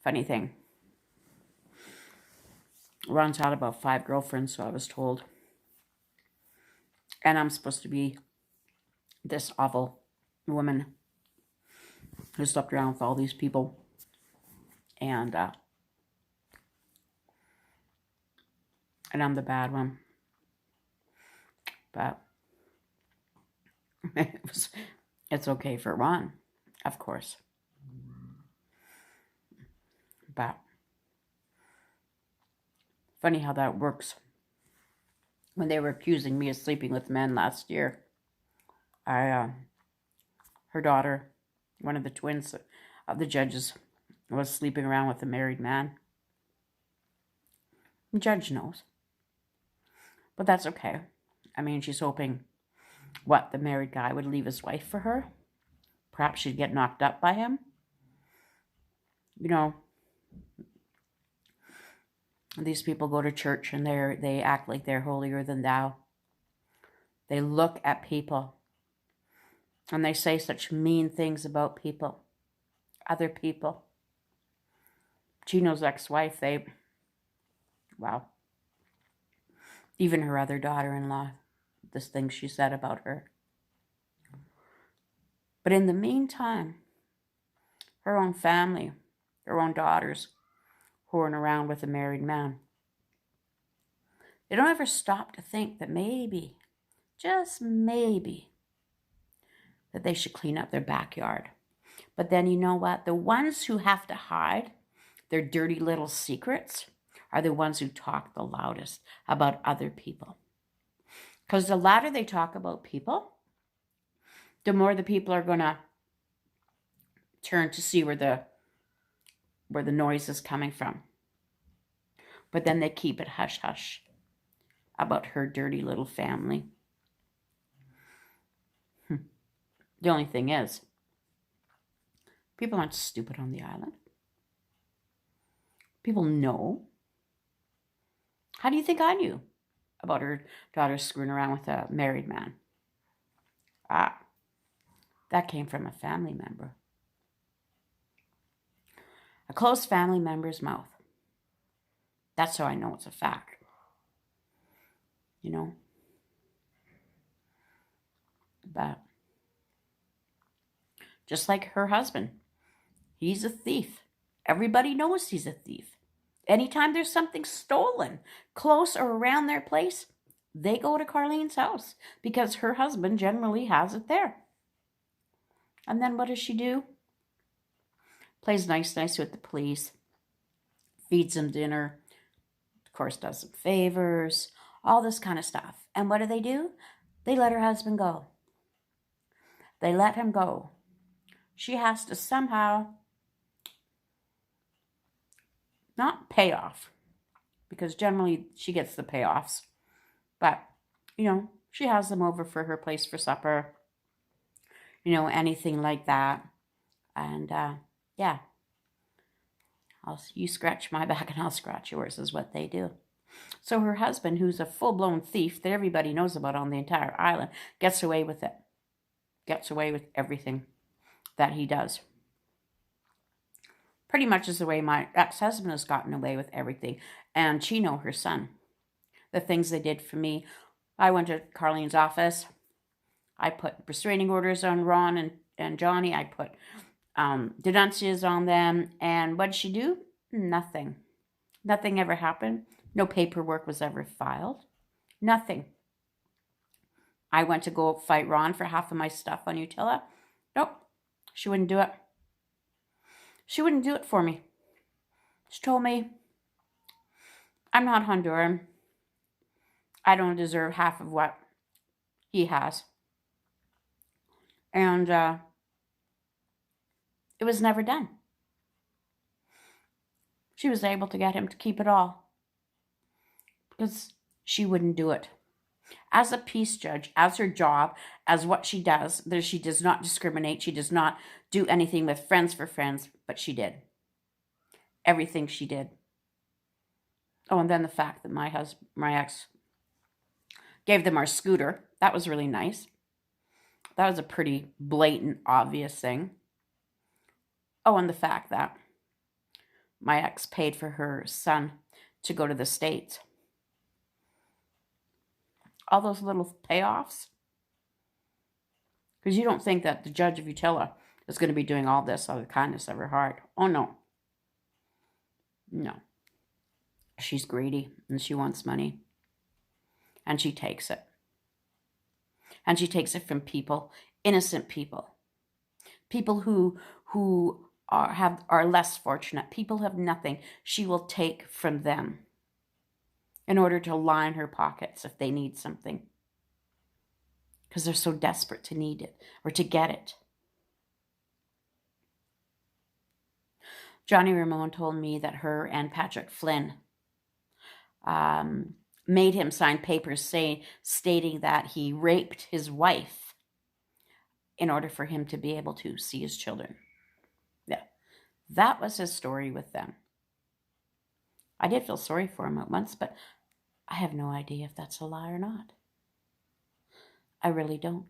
Funny thing. Ron's had about 5 girlfriends, so I was told. And I'm supposed to be this awful woman who slept around with all these people. And I'm the bad one. But it's okay for Ron, of course. But funny how that works. When they were accusing me of sleeping with men last year, her daughter, one of the twins of the judges, was sleeping around with a married man. The judge knows. But that's okay. I mean, she's hoping, the married guy would leave his wife for her? Perhaps she'd get knocked up by him? You know, these people go to church and they act like they're holier than thou. They look at people and they say such mean things about people, other people. Gino's ex-wife, wow. Even her other daughter-in-law, this thing she said about her. But in the meantime, her own family, her own daughters, whoring around with a married man. They don't ever stop to think that maybe, just maybe, that they should clean up their backyard. But then you know what? The ones who have to hide their dirty little secrets are the ones who talk the loudest about other people. Because the louder they talk about people, the more the people are going to turn to see where the noise is coming from. But then they keep it hush-hush about her dirty little family. The only thing is, people aren't stupid on the island. People know. How do you think I knew about her daughter screwing around with a married man? That came from a family member. A close family member's mouth. That's how I know it's a fact. You know? But just like her husband, he's a thief. Everybody knows he's a thief. Anytime there's something stolen close or around their place, they go to Carlene's house because her husband generally has it there. And then what does she do? Plays nice with the police, feeds them dinner, of course does some favors, all this kind of stuff. And what do? They let her husband go. They let him go. She has to somehow not pay off, because generally she gets the payoffs. But, she has them over for her place for supper, anything like that. And, yeah. You scratch my back and I'll scratch yours is what they do. So her husband, who's a full-blown thief that everybody knows about on the entire island, gets away with it. Gets away with everything that he does. Pretty much is the way my ex-husband has gotten away with everything. And Chino, her son, the things they did for me. I went to Carlene's office. I put restraining orders on Ron and Johnny. I put denuncias on them. And what did she do? Nothing. Nothing ever happened. No paperwork was ever filed. Nothing. I went to go fight Ron for half of my stuff on Utila. Nope. She wouldn't do it. She wouldn't do it for me. She told me, I'm not Honduran. I don't deserve half of what he has. And it was never done. She was able to get him to keep it all because she wouldn't do it. As a peace judge, as her job, as what she does not discriminate. She does not do anything with friends for friends, but she did. Everything she did. Oh, and then the fact that my ex gave them our scooter. That was really nice. That was a pretty blatant, obvious thing. Oh, and the fact that my ex paid for her son to go to the States. All those little payoffs. Because you don't think that the judge of Utila is going to be doing all this out of the kindness of her heart. Oh, no. No. She's greedy and she wants money. And she takes it. And she takes it from people, innocent people. People who are less fortunate. People who have nothing. She will take from them in order to line her pockets if they need something. Because they're so desperate to need it or to get it. Johnny Ramone told me that her and Patrick Flynn made him sign papers stating that he raped his wife in order for him to be able to see his children. Yeah, that was his story with them. I did feel sorry for him at once, but I have no idea if that's a lie or not. I really don't.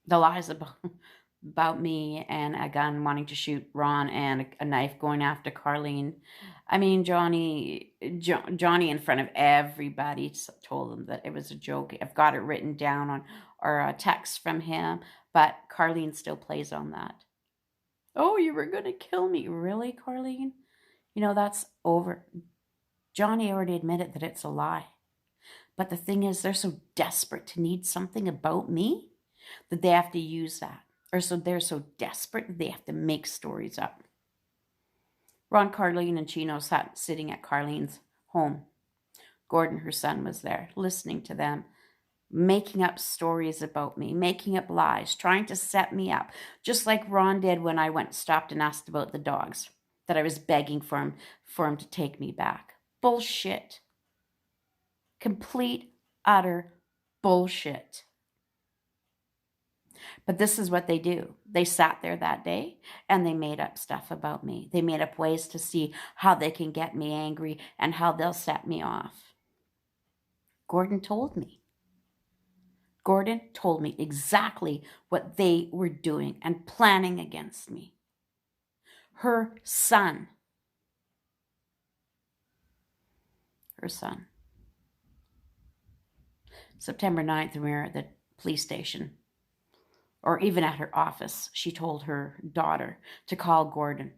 The lies about me and a gun wanting to shoot Ron and a knife going after Carlene. I mean, Johnny in front of everybody told them that it was a joke. I've got it written down on or a text from him, but Carlene still plays on that. Oh, you were going to kill me. Really, Carlene? That's over. Johnny already admitted that it's a lie. But the thing is, they're so desperate to need something about me that they have to use that. Or so they're so desperate that they have to make stories up. Ron, Carlene, and Chino sat sitting at Carlene's home. Gordon, her son, was there, listening to them, making up stories about me, making up lies, trying to set me up, just like Ron did when I stopped and asked about the dogs, that I was begging for him to take me back. Bullshit. Complete, utter bullshit. But this is what they do. They sat there that day and they made up stuff about me. They made up ways to see how they can get me angry and how they'll set me off. Gordon told me. Gordon told me exactly what they were doing and planning against me. Her son. September 9th, we were at the police station. Or even at her office, she told her daughter to call Gordon.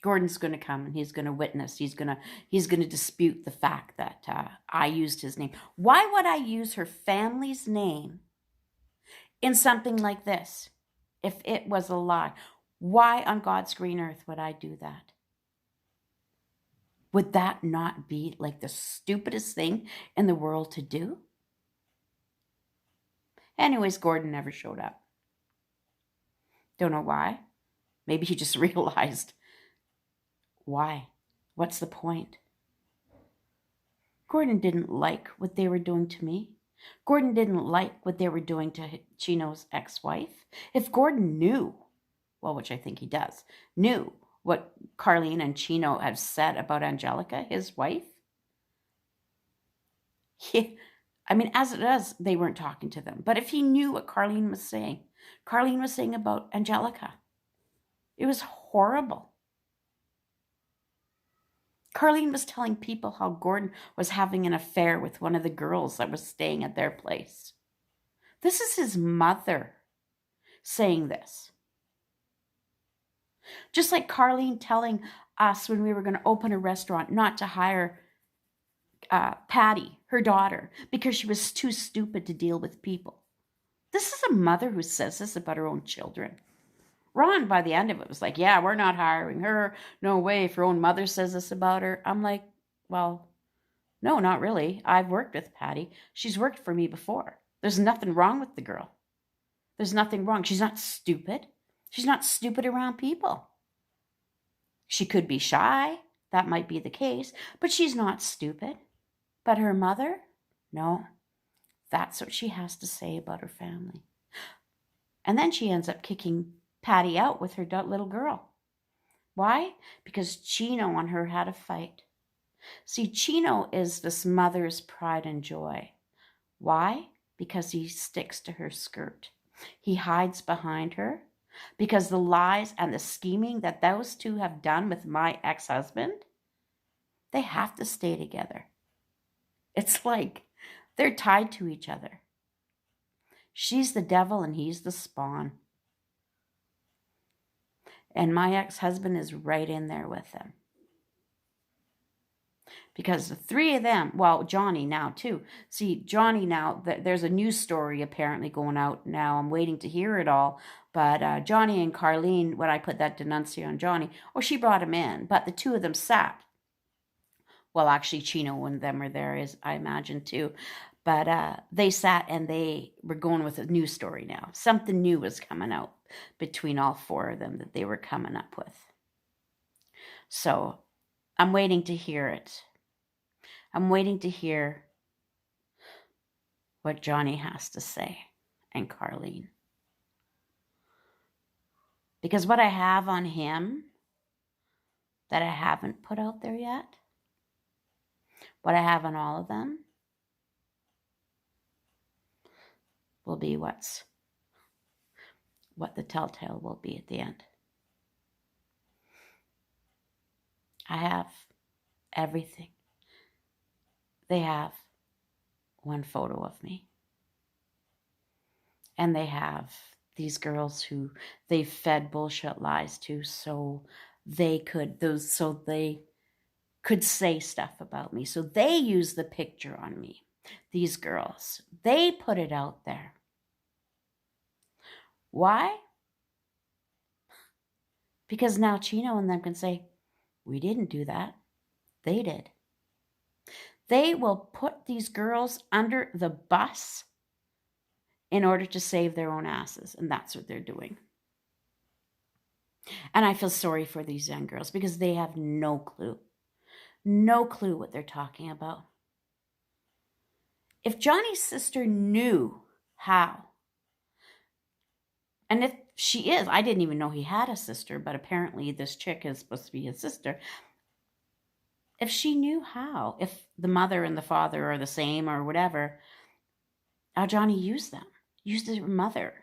Gordon's going to come and he's going to witness. He's going to dispute the fact that I used his name. Why would I use her family's name in something like this if it was a lie? Why on God's green earth would I do that? Would that not be like the stupidest thing in the world to do? Anyways, Gordon never showed up. Don't know why. Maybe he just realized. Why? What's the point? Gordon didn't like what they were doing to me. Gordon didn't like what they were doing to Chino's ex-wife. If Gordon knew, well, which I think he does, knew what Carlene and Chino have said about Angelica, his wife, as it is, they weren't talking to them. But if he knew what Carlene was saying about Angelica, it was horrible. Carlene was telling people how Gordon was having an affair with one of the girls that was staying at their place. This is his mother saying this. Just like Carlene telling us when we were going to open a restaurant not to hire Patty, her daughter, because she was too stupid to deal with people. This is a mother who says this about her own children. Ron, by the end of it, was like, yeah, we're not hiring her. No way. If her own mother says this about her. I'm like, well, no, not really. I've worked with Patty. She's worked for me before. There's nothing wrong with the girl. There's nothing wrong. She's not stupid. She's not stupid around people. She could be shy. That might be the case. But she's not stupid. But her mother? No. That's what she has to say about her family. And then she ends up kicking Patty out with her little girl. Why? Because Chino and her had a fight. See, Chino is this mother's pride and joy. Why? Because he sticks to her skirt. He hides behind her because the lies and the scheming that those two have done with my ex-husband, they have to stay together. It's like they're tied to each other. She's the devil and he's the spawn. And my ex-husband is right in there with them. Because the three of them, well, Johnny now too. See, Johnny now, there's a news story apparently going out now. I'm waiting to hear it all. But Johnny and Carlene, when I put that denunciation on Johnny, she brought him in. But the two of them sat. Well, actually, Chino and them were there, as I imagine too. But they sat and they were going with a news story now. Something new was coming out between all four of them that they were coming up with. So I'm waiting to hear it. I'm waiting to hear what Johnny has to say and Carlene. Because what I have on him that I haven't put out there yet, what I have on all of them, will be what the telltale will be at the end. I have everything. They have one photo of me. And they have these girls who they fed bullshit lies to so they could say stuff about me. So they use the picture on me. These girls, they put it out there. Why? Because now Chino and them can say, we didn't do that. They did. They will put these girls under the bus in order to save their own asses. And that's what they're doing. And I feel sorry for these young girls because they have no clue. No clue what they're talking about. If Johnny's sister knew how, and if she is, I didn't even know he had a sister, but apparently this chick is supposed to be his sister. If she knew how, if the mother and the father are the same or whatever, how Johnny used them, used his mother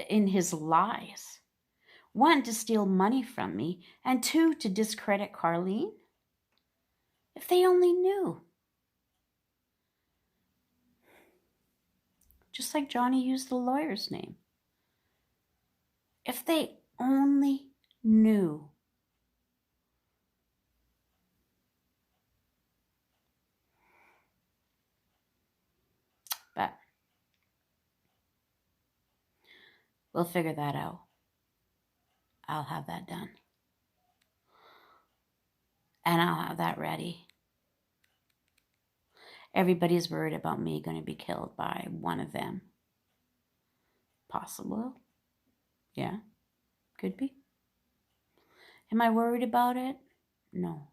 in his lies. One, to steal money from me, and two, to discredit Carlene. If they only knew. Just like Johnny used the lawyer's name. If they only knew. But we'll figure that out. I'll have that done. And I'll have that ready. Everybody's worried about me going to be killed by one of them. Possible. Yeah, could be. Am I worried about it? No,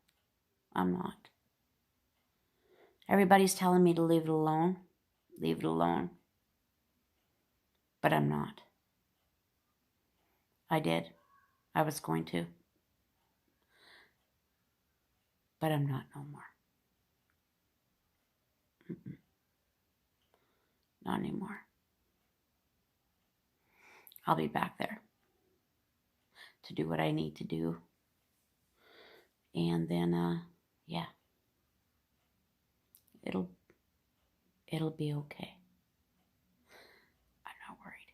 I'm not. Everybody's telling me to leave it alone. Leave it alone. But I'm not. I did. I was going to. But I'm not no more. Not anymore. I'll be back there to do what I need to do. And then, yeah. It'll be okay. I'm not worried.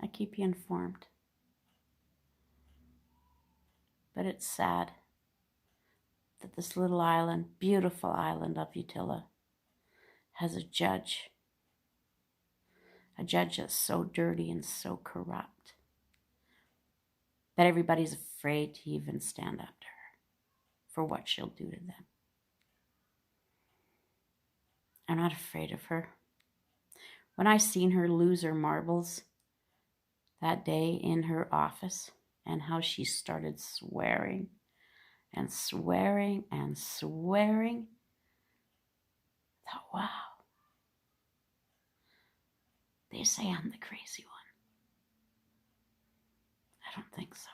I keep you informed. But it's sad that this little island, beautiful island of Utila, has a judge that's so dirty and so corrupt that everybody's afraid to even stand up to her for what she'll do to them. I'm not afraid of her. When I seen her lose her marbles that day in her office and how she started swearing and swearing and swearing, I thought, wow. They say I'm the crazy one. I don't think so.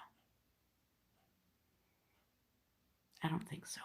I don't think so.